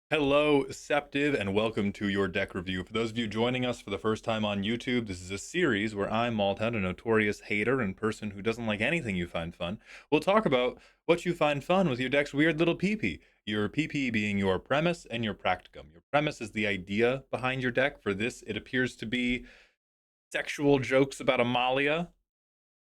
Hello, Septive, and welcome to your deck review. For those of you joining us for the first time on YouTube, this is a series where I, Maltown, a notorious hater and person who doesn't like anything you find fun, will talk about what you find fun with your deck's weird little PP. Your PP being your premise and your practicum. Your premise is the idea behind your deck. For this, it appears to be sexual jokes about Amalia.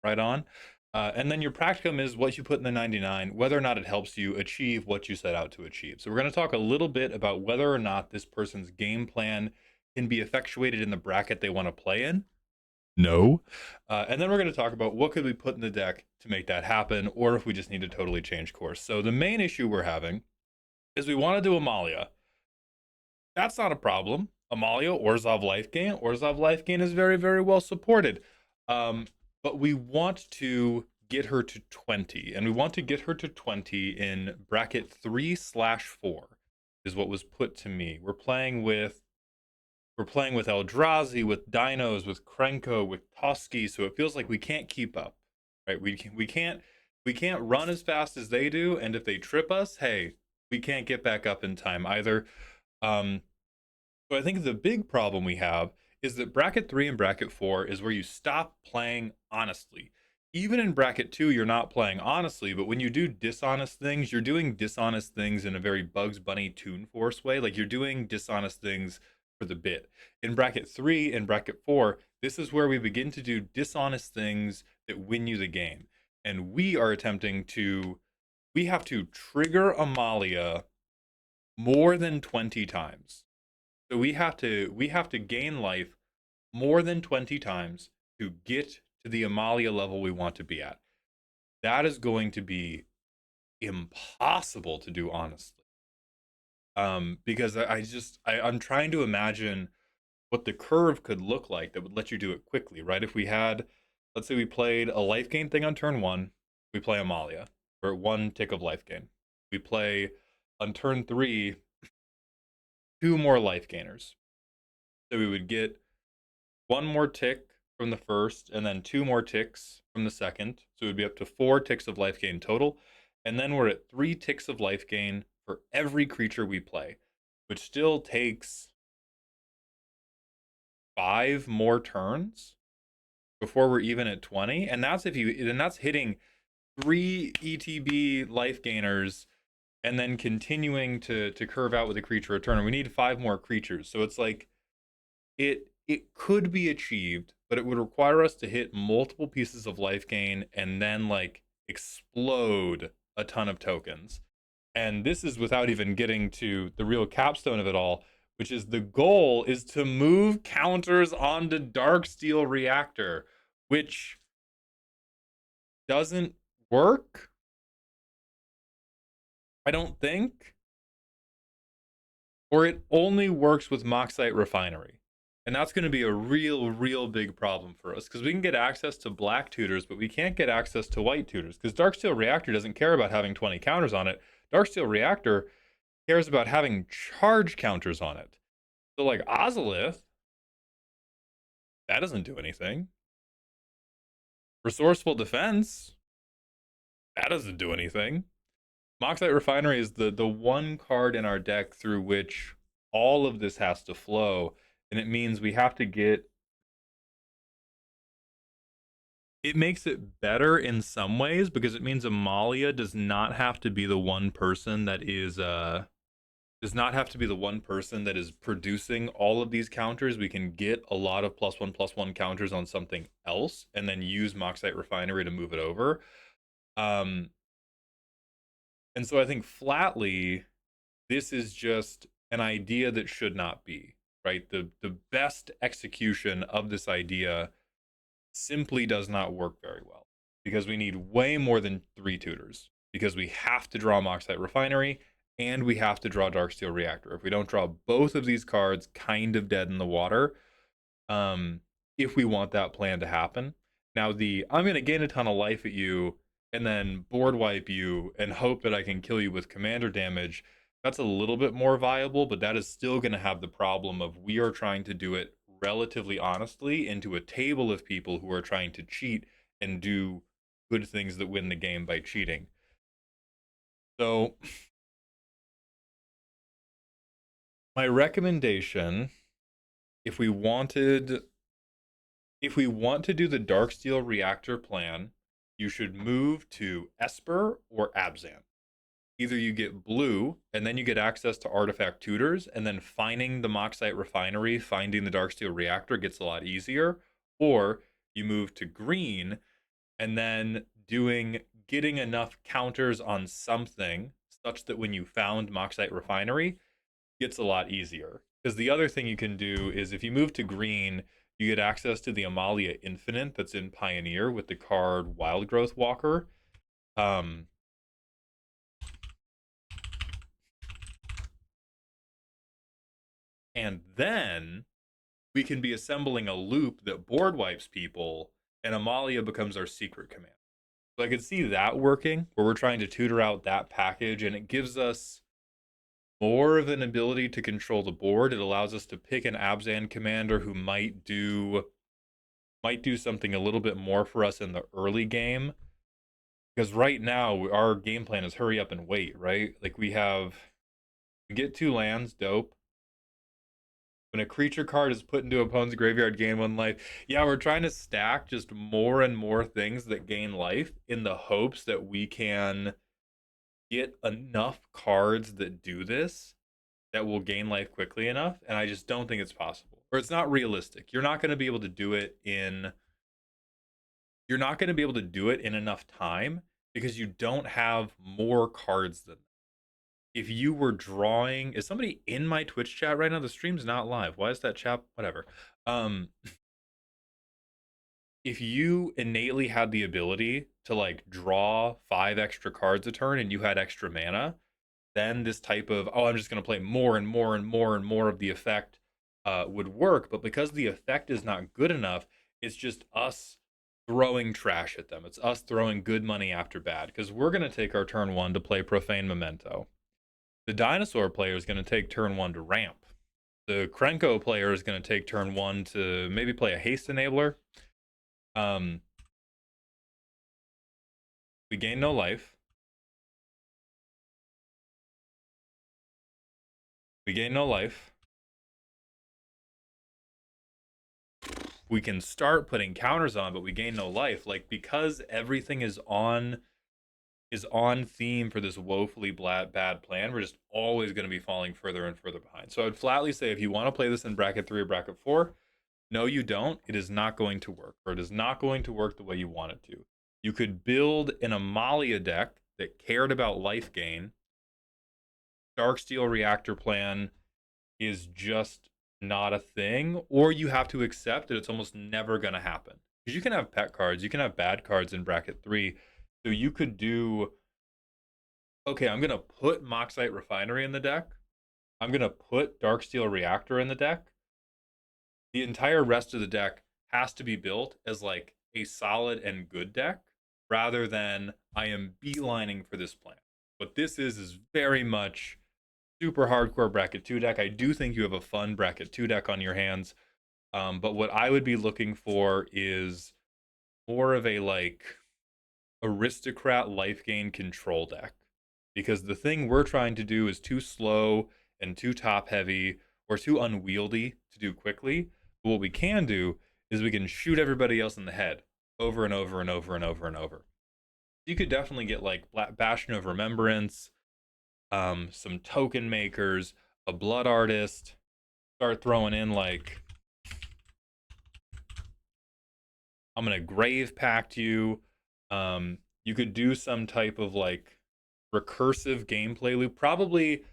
Right on. And then your practicum is what you put in the 99, whether or not it helps you achieve what you set out to achieve. So we're going to talk a little bit about whether or not this person's game plan can be effectuated in the bracket they want to play in. No. And then we're going to talk about what could we put in the deck to make that happen, or if we just need to totally change course. So the main issue we're having is we want to do Amalia. That's not a problem. Amalia, Orzhov Lifegain. Orzhov Lifegain is very, very well supported. Um, but we want to get her to 20, and we want to get her to 20 in bracket 3/4 is what was put to me. We're playing with Eldrazi, with Dinos, with Krenko, with Toski, so it feels like we can't keep up, right? We can't run as fast as they do, and if they trip us, hey, we can't get back up in time either. Um, so I think the big problem we have is that bracket 3 and bracket 4 is where you stop playing honestly. Even in bracket 2, you're not playing honestly, but when you do dishonest things, you're doing dishonest things in a very Bugs Bunny Toon Force way. Like you're doing dishonest things for the bit. In bracket 3 and bracket 4, this is where we begin to do dishonest things that win you the game. And we have to trigger Amalia more than 20 times. So we have to gain life more than 20 times to get to the Amalia level we want to be at. That is going to be impossible to do honestly. Because I'm trying to imagine what the curve could look like that would let you do it quickly, right? If we had, let's say we played a life gain thing on turn 1, we play Amalia for 1 tick of life gain. We play on turn 3 2 more life gainers. So we would get 1 more tick from the first, and then 2 more ticks from the second. So it would be up to 4 ticks of life gain total. And then we're at 3 ticks of life gain for every creature we play, which still takes 5 more turns before we're even at 20. And that's hitting 3 ETB life gainers and then continuing to curve out with a creature a turn. And we need 5 more creatures. So it's like it could be achieved, but it would require us to hit multiple pieces of life gain and then like explode a ton of tokens. And this is without even getting to the real capstone of it all, which is the goal is to move counters onto Darksteel Reactor, which doesn't work, I don't think, or it only works with Moxite Refinery. And that's going to be a real big problem for us because we can get access to black tutors, but we can't get access to white tutors because Darksteel Reactor doesn't care about having 20 counters on it. Darksteel Reactor cares about having charge counters on it. So, like Ozolith, that doesn't do anything. Resourceful Defense, that doesn't do anything. Moxite Refinery is the one card in our deck through which all of this has to flow, and it means we have to get. It makes it better in some ways because it means Amalia does not have to be the one person that is producing all of these counters. We can get a lot of +1/+1 counters on something else and then use Moxite Refinery to move it over. Um, and so I think flatly, this is just an idea that should not be, right? The best execution of this idea simply does not work very well because we need way more than 3 tutors because we have to draw Moxite Refinery and we have to draw Darksteel Reactor. If we don't draw both of these cards, kind of dead in the water, um, if we want that plan to happen. Now, I'm going to gain a ton of life at you and then board wipe you and hope that I can kill you with commander damage, that's a little bit more viable, but that is still going to have the problem of we are trying to do it relatively honestly into a table of people who are trying to cheat and do good things that win the game by cheating. So My recommendation, if we wanted if we want to do the Darksteel reactor plan, you should move to Esper or Abzan. Either you get blue and then you get access to artifact tutors, and then finding the Moxite refinery, finding the Darksteel reactor gets a lot easier, or you move to green and then getting enough counters on something such that when you found Moxite refinery gets a lot easier. Because the other thing you can do is if you move to green, you get access to the Amalia Infinite that's in Pioneer with the card Wildgrowth Walker. Um, and then we can be assembling a loop that board wipes people, and Amalia becomes our secret command. So I could see that working, where we're trying to tutor out that package, and it gives us more of an ability to control the board. It allows us to pick an Abzan commander who might do something a little bit more for us in the early game. Because right now our game plan is hurry up and wait, right? Like we get 2 lands, dope. When a creature card is put into opponent's graveyard, gain 1 life. Yeah, we're trying to stack just more and more things that gain life in the hopes that we can get enough cards that do this that will gain life quickly enough. And I just don't think it's possible. Or it's not realistic. You're not going to be able to do it in enough time because you don't have more cards than that. If you were drawing, is somebody in my Twitch chat right now? The stream's not live. Why is that chat? Whatever. If you innately had the ability to like draw 5 extra cards a turn and you had extra mana, then this type of, oh, I'm just going to play more and more and more and more of the effect would work. But because the effect is not good enough, it's just us throwing trash at them. It's us throwing good money after bad, because we're going to take our turn 1 to play Profane Memento. The dinosaur player is going to take turn 1 to ramp. The Krenko player is going to take turn 1 to maybe play a haste enabler. We gain no life. We gain no life. We can start putting counters on, but we gain no life. Like, because everything is on theme for this woefully bad plan, we're just always going to be falling further and further behind. So I would flatly say, if you want to play this in bracket 3 or bracket 4, no, you don't. It is not going to work, or it is not going to work the way you want it to. You could build an Amalia deck that cared about life gain. Darksteel reactor plan is just not a thing, or you have to accept that it's almost never going to happen. Because you can have pet cards, you can have bad cards in bracket 3. So you could do, okay, I'm going to put Moxite Refinery in the deck. I'm going to put Darksteel Reactor in the deck. The entire rest of the deck has to be built as like a solid and good deck, rather than I am beelining for this plan. What this is very much super hardcore bracket 2 deck. I do think you have a fun bracket 2 deck on your hands. But what I would be looking for is more of a like aristocrat life gain control deck, because the thing we're trying to do is too slow and too top heavy or too unwieldy to do quickly. But what we can do is we can shoot everybody else in the head over and over and over and over and over. You could definitely get like Bastion of Remembrance, some token makers, a blood artist, start throwing in like, I'm gonna grave pact you. You could do some type of like recursive gameplay loop. Probably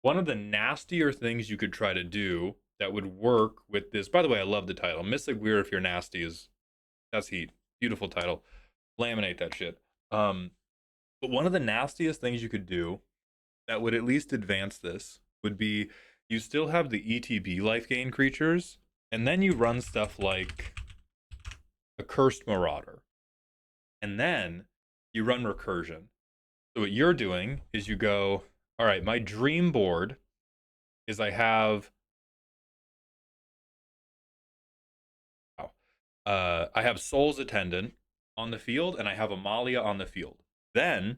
one of the nastier things you could try to do that would work with this. By the way, I love the title. Mystic Weir If You're Nasty that's heat. Beautiful title. Laminate that shit. But one of the nastiest things you could do that would at least advance this would be, you still have the ETB life gain creatures, and then you run stuff like a Cursed Marauder, and then you run recursion. So what you're doing is you go, all right, my dream board is I have Soul's Attendant on the field, and I have Amalia on the field. Then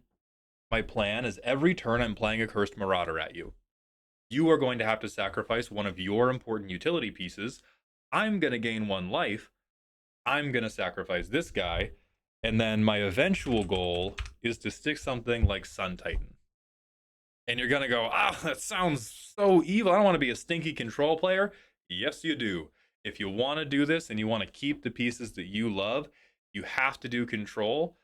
my plan is every turn I'm playing a Cursed Marauder at you. you are going to have to sacrifice one of your important utility pieces. I'm going to gain 1 life. I'm going to sacrifice this guy. And then my eventual goal is to stick something like Sun Titan. And you're going to go, ah, that sounds so evil. I don't want to be a stinky control player. Yes, you do. If you want to do this and you want to keep the pieces that you love, you have to do control.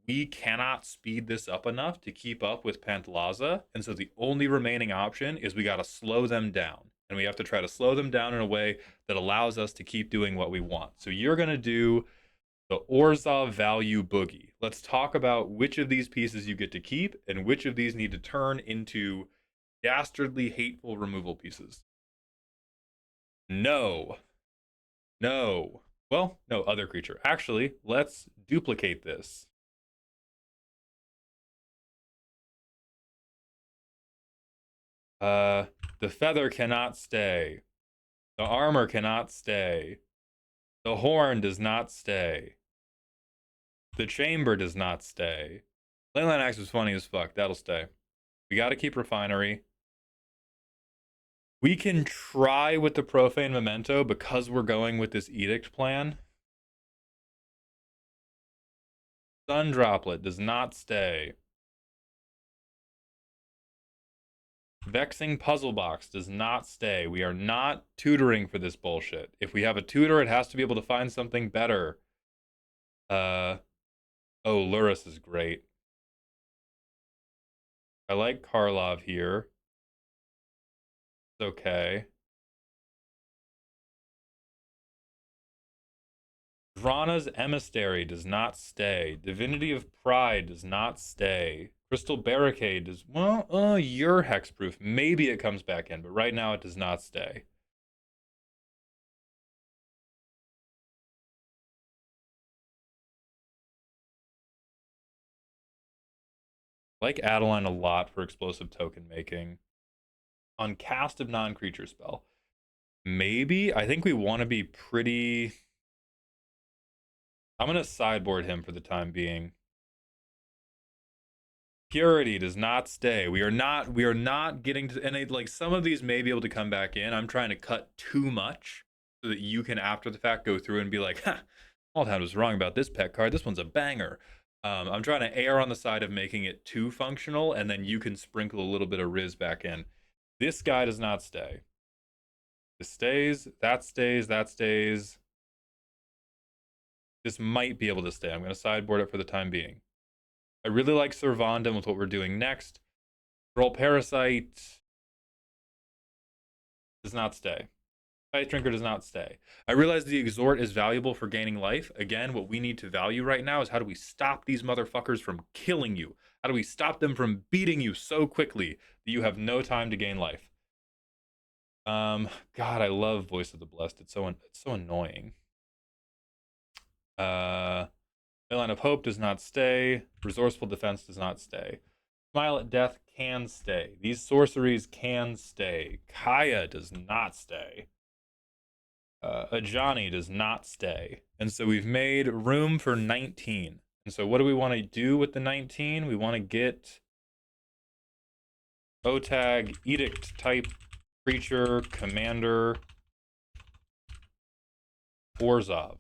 We cannot speed this up enough to keep up with Pantalaza. And so the only remaining option is we got to slow them down. And we have to try to slow them down in a way that allows us to keep doing what we want. So you're going to do the Orzhov value boogie. Let's talk about which of these pieces you get to keep and which of these need to turn into dastardly, hateful removal pieces. No. No. Well, no, other creature. Actually, let's duplicate this. The feather cannot stay. The armor cannot stay. The horn does not stay. The chamber does not stay. Leyline Axe was funny as fuck. That'll stay. We gotta keep Refinery. We can try with the Profane Memento because we're going with this Edict plan. Sun Droplet does not stay. Vexing Puzzle Box does not stay. We are not tutoring for this bullshit. If we have a tutor, it has to be able to find something better. Oh, Luris is great. I like Karlov here. It's okay. Drana's Emissary does not stay. Divinity of Pride does not stay. Crystal Barricade does, well, you're hexproof. Maybe it comes back in, but right now it does not stay. I like Adeline a lot for explosive token making. On cast of non-creature spell. Maybe? I think we want to be pretty... I'm going to sideboard him for the time being. Purity does not stay. We are not getting to, and like some of these may be able to come back in. I'm trying to cut too much so that you can after the fact go through and be like, ha, Aldhound was wrong about this pet card. This one's a banger. I'm trying to err on the side of making it too functional, and then you can sprinkle a little bit of Riz back in. This guy does not stay. This stays, that stays, that stays. This might be able to stay. I'm going to sideboard it for the time being. I really like Servandum with what we're doing next. Roll Parasite does not stay. Ice Drinker does not stay. I realize the Exhort is valuable for gaining life. Again, what we need to value right now is how do we stop these motherfuckers from killing you? How do we stop them from beating you so quickly that you have no time to gain life? God, I love Voice of the Blessed. It's so annoying. Line of Hope does not stay. Resourceful Defense does not stay. Smile at Death can stay. These sorceries can stay. Kaya does not stay. Ajani does not stay. And so we've made room for 19. And so what do we want to do with the 19? We want to get Otag, Edict type creature, commander, Orzhov.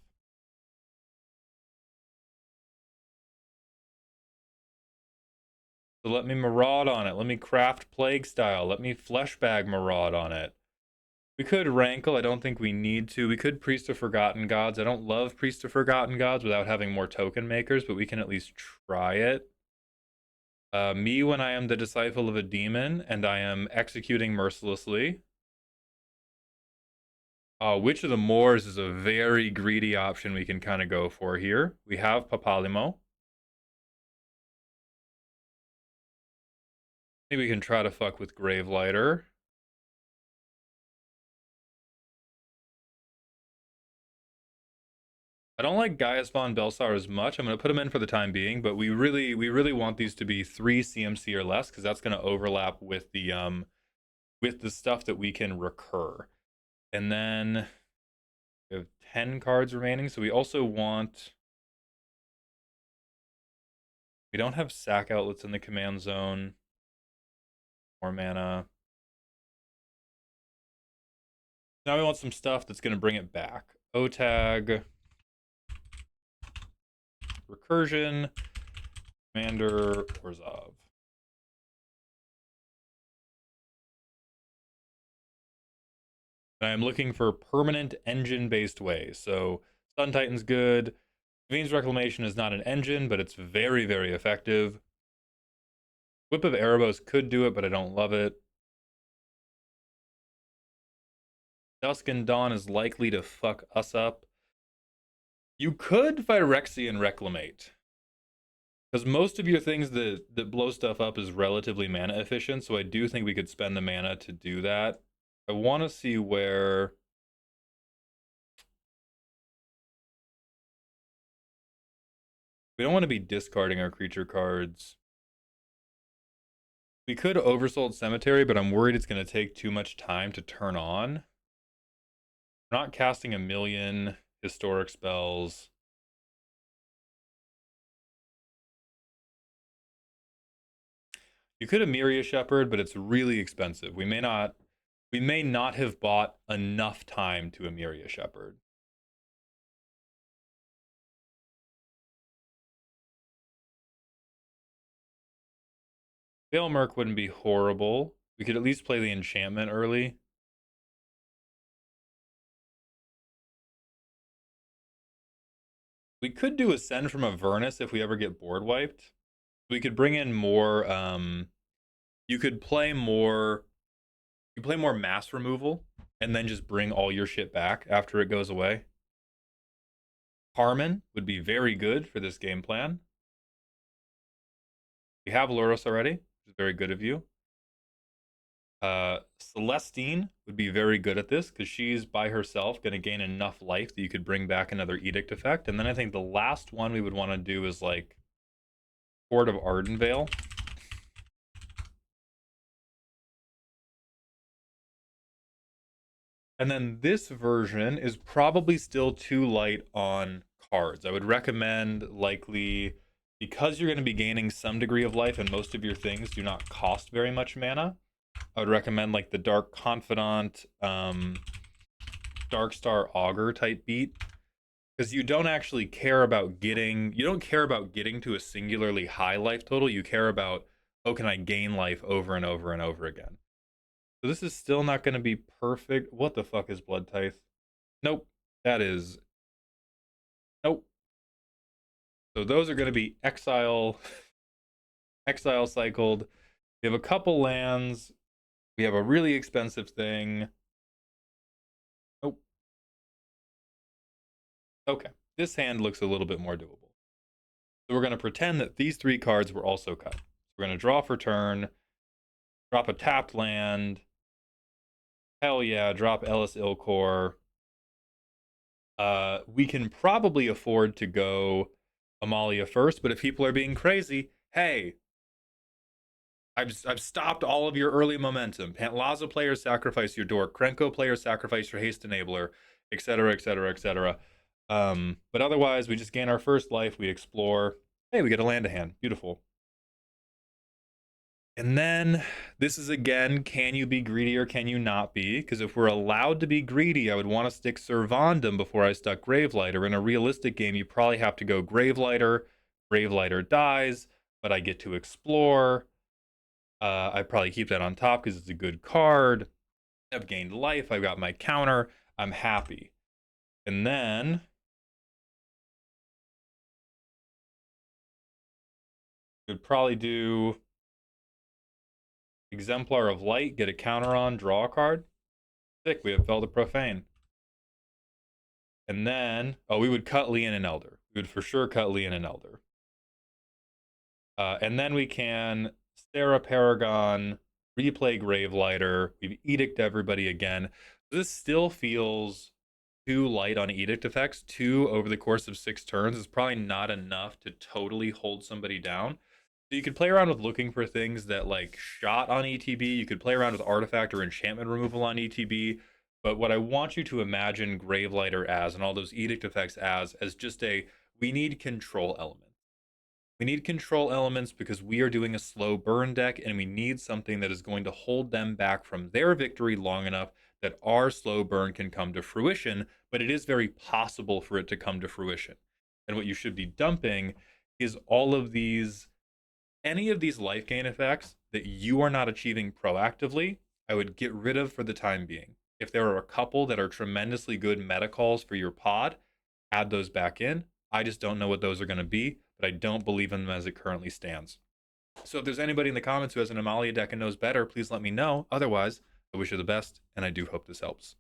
So let me Maraud on it. Let me craft Plague Style. Let me Fleshbag Maraud on it. We could Rankle. I don't think we need to. We could Priest of Forgotten Gods. I don't love Priest of Forgotten Gods without having more token makers, but we can at least try it. Me when I am the Disciple of a Demon and I am executing mercilessly. Witch of the Moors is a very greedy option we can kind of go for here. We have Papalimo. Maybe we can try to fuck with Gravelighter. I don't like Gaius von Belsar as much. I'm going to put him in for the time being, but we really want these to be 3 CMC or less because that's going to overlap with the stuff that we can recur. And then we have 10 cards remaining, so we also want... We don't have sack outlets in the command zone. More mana. Now we want some stuff that's going to bring it back. O-tag, recursion, commander, Orzhov. And I'm looking for permanent engine-based ways. So Sun Titan's good. Venus Reclamation is not an engine, but it's very, very effective. Whip of Erebos could do it, but I don't love it. Dusk and Dawn is likely to fuck us up. You could Phyrexian Reclamate. Because most of your things that blow stuff up is relatively mana efficient, so I do think we could spend the mana to do that. I want to see where... We don't want to be discarding our creature cards. We could Oversold Cemetery, but I'm worried it's going to take too much time to turn on. We're not casting a million historic spells. You could Amalia Shepherd, but it's really expensive. We may not have bought enough time to Amalia Shepherd. Veil Merc wouldn't be horrible. We could at least play the enchantment early. We could do Ascend from Avernus if we ever get board wiped. We could bring in more, you could play more mass removal and then just bring all your shit back after it goes away. Harmon would be very good for this game plan. We have Lurrus already, which is very good of you. Celestine would be very good at this because she's by herself going to gain enough life that you could bring back another Edict effect. And then I think the last one we would want to do is like Court of Ardenvale. And then this version is probably still too light on cards. I would recommend likely, because you're going to be gaining some degree of life and most of your things do not cost very much mana, I would recommend like the Dark Confidant, Darkstar Augur type beat, because you don't actually care about getting to a singularly high life total. You care about, oh, can I gain life over and over and over again? So this is still not going to be perfect. What the fuck is Blood Tithe? Nope. That is... Nope. So those are going to be exile cycled. We have a couple lands. We have a really expensive thing. Nope. Okay. This hand looks a little bit more doable. So we're going to pretend that these three cards were also cut. So we're going to draw for turn, drop a tapped land. Hell yeah, drop Ellis Ilkor. We can probably afford to go Amalia first, but if people are being crazy, hey, I've stopped all of your early momentum. Pantlaza players sacrifice your Dork, Krenko players sacrifice your Haste Enabler, etc., etc., etc. But otherwise, we just gain our first life, we explore. Hey, we get a land to hand. Beautiful. And then this is again, can you be greedy or can you not be? Because if we're allowed to be greedy, I would want to stick Servandum before I stuck Gravelighter. In a realistic game, you probably have to go Gravelighter. Gravelighter dies, but I get to explore. I probably keep that on top because it's a good card. I've gained life. I've got my counter. I'm happy. And then we'd probably do Exemplar of Light, get a counter on, draw a card. Sick, we have Felder Profane. And then, oh, we would cut Leon and Elder. We would for sure cut Leon and Elder. And then we can Sarah Paragon, replay Gravelighter. We've Edict everybody again. This still feels too light on Edict effects. 2 over the course of 6 turns is probably not enough to totally hold somebody down. So you could play around with looking for things that like shot on ETB. You could play around with artifact or enchantment removal on ETB. But what I want you to imagine Gravelighter as, and all those Edict effects as just a, we need control element. We need control elements because we are doing a slow burn deck and we need something that is going to hold them back from their victory long enough that our slow burn can come to fruition, but it is very possible for it to come to fruition. And what you should be dumping is all of these, any of these life gain effects that you are not achieving proactively, I would get rid of for the time being. If there are a couple that are tremendously good meta calls for your pod, add those back in. I just don't know what those are going to be, but I don't believe in them as it currently stands. So if there's anybody in the comments who has an Amalia deck and knows better, please let me know. Otherwise, I wish you the best, and I do hope this helps.